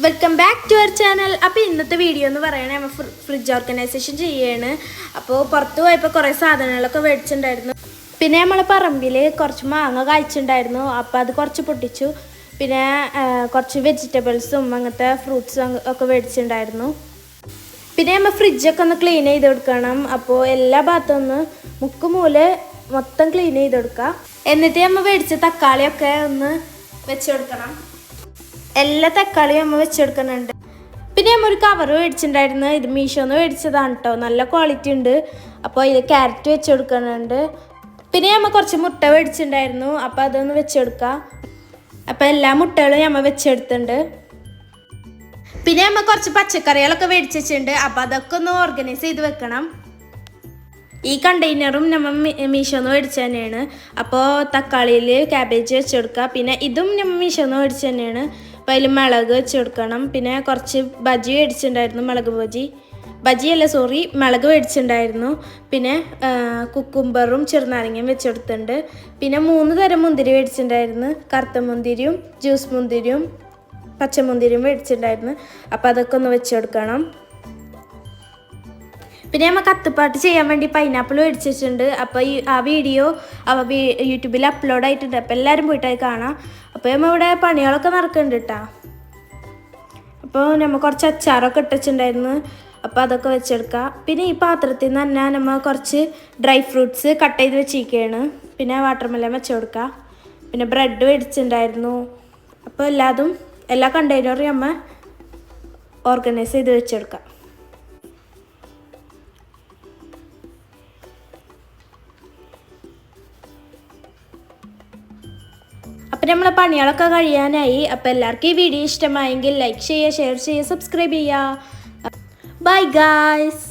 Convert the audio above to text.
Welcome back to our channel. അപ്പോൾ ഇന്നത്തെ video എന്ന് പറയുന്നത് നമ്മൾ ഫ്രിഡ്ജ് ഓർഗനൈസേഷൻ ചെയ്യാണ്. അപ്പോൾ പുറത്ത് പോയപ്പോൾ കുറേ സാധനങ്ങളൊക്കെ മേടിച്ചിട്ടുണ്ടായിരുന്നു. പിന്നെ നമ്മൾ പറമ്പിൽ കുറച്ച് മാങ്ങ കായ്ച്ചിട്ടുണ്ടായിരുന്നു. അപ്പോൾ അത് കുറച്ച് പൊട്ടിച്ചു. പിന്നെ കുറച്ച് വെജിറ്റബിൾസും അങ്ങനത്തെ ഫ്രൂട്ട്സും ഒക്കെ മേടിച്ചിട്ടുണ്ടായിരുന്നു. പിന്നെ നമ്മൾ ഫ്രിഡ്ജൊക്കെ ഒന്ന് ക്ലീൻ ചെയ്ത് കൊടുക്കണം. അപ്പോൾ എല്ലാ ഭാഗത്തും ഒന്ന് മുക്കുമൂല മൊത്തം ക്ലീൻ ചെയ്ത് കൊടുക്കുക. എന്നിട്ട് നമ്മൾ മേടിച്ച തക്കാളിയൊക്കെ ഒന്ന് വെച്ച് കൊടുക്കണം. എല്ലാ തക്കാളിയും നമ്മൾ വെച്ചെടുക്കുന്നുണ്ട്. പിന്നെ നമ്മൾ ഒരു കവർ മേടിച്ചിട്ടുണ്ടായിരുന്നു. ഇത് മീഷോന്ന് മേടിച്ചതാണ് കേട്ടോ, നല്ല ക്വാളിറ്റി ഉണ്ട്. അപ്പോൾ ഇത് ക്യാരറ്റ് വെച്ച് കൊടുക്കുന്നുണ്ട്. പിന്നെ നമ്മൾ കുറച്ച് മുട്ട മേടിച്ചിട്ടുണ്ടായിരുന്നു. അപ്പോൾ അതൊന്ന് വെച്ചെടുക്കുക. അപ്പോൾ എല്ലാ മുട്ടകളും നമ്മൾ വെച്ചെടുത്തിട്ടുണ്ട്. പിന്നെ നമ്മൾ കുറച്ച് പച്ചക്കറികളൊക്കെ മേടിച്ച് വെച്ചിട്ടുണ്ട്. അപ്പോൾ അതൊക്കെ ഒന്ന് ഓർഗനൈസ് ചെയ്ത് വെക്കണം. ഈ കണ്ടെയ്നറും നമ്മൾ മീഷോന്ന് മേടിച്ച് തന്നെയാണ്. അപ്പോൾ തക്കാളിയിൽ ക്യാബേജ് വെച്ചെടുക്കുക. പിന്നെ ഇതും നമ്മൾ മീഷോന്ന് മേടിച്ച് തന്നെയാണ്. അപ്പോൾ അതിൽ മുളക് വെച്ച് കൊടുക്കണം. പിന്നെ കുറച്ച് ബജി മേടിച്ചിട്ടുണ്ടായിരുന്നു, മുളക് മുളക് മേടിച്ചിട്ടുണ്ടായിരുന്നു. പിന്നെ കുക്കുംബറും ചെറുനാരങ്ങയും വെച്ചെടുത്തിട്ടുണ്ട്. പിന്നെ 3 തരം മുന്തിരി മേടിച്ചിട്ടുണ്ടായിരുന്നു. കറുത്ത മുന്തിരിയും ജ്യൂസ് മുന്തിരിയും പച്ചമുന്തിരിയും മേടിച്ചിട്ടുണ്ടായിരുന്നു. അപ്പോൾ അതൊക്കെ ഒന്ന് വെച്ചെടുക്കണം. പിന്നെ നമ്മൾ കത്തുപ്പാട്ട് ചെയ്യാൻ വേണ്ടി പൈനാപ്പിൾ മേടിച്ചിട്ടുണ്ട്. അപ്പോൾ ആ വീഡിയോ യൂട്യൂബിൽ അപ്ലോഡ് ആയിട്ടുണ്ട്. അപ്പോൾ എല്ലാവരും പോയിട്ടായി കാണാം. അപ്പോൾ നമ്മൾ ഇവിടെ പണികളൊക്കെ നടക്കുന്നുണ്ട് കേട്ടോ. അപ്പോൾ നമ്മൾ കുറച്ച് അച്ചാറൊക്കെ ഇട്ടിട്ടുണ്ടായിരുന്നു. അപ്പോൾ അതൊക്കെ വെച്ചെടുക്കുക. പിന്നെ ഈ പാത്രത്തിൽ നിന്ന് തന്നെ നമ്മൾ കുറച്ച് ഡ്രൈ ഫ്രൂട്ട്സ് കട്ട് ചെയ്ത് വെച്ചിരിക്കുകയാണ്. പിന്നെ വാട്ടർമെലൺ വെച്ച് കൊടുക്കുക. പിന്നെ ബ്രെഡ് മേടിച്ചിട്ടുണ്ടായിരുന്നു. അപ്പോൾ എല്ലാ കണ്ടെയ്നറും നമ്മൾ ഓർഗനൈസ് ചെയ്ത് വെച്ചെടുക്കുക. അപ്പം നമ്മളെ പണികളൊക്കെ കഴിയാനായി. അപ്പോൾ എല്ലാവർക്കും ഈ വീഡിയോ ഇഷ്ടമായെങ്കിൽ ലൈക്ക് ചെയ്യുക, ഷെയർ ചെയ്യുക, സബ്സ്ക്രൈബ് ചെയ്യുക. Bye guys.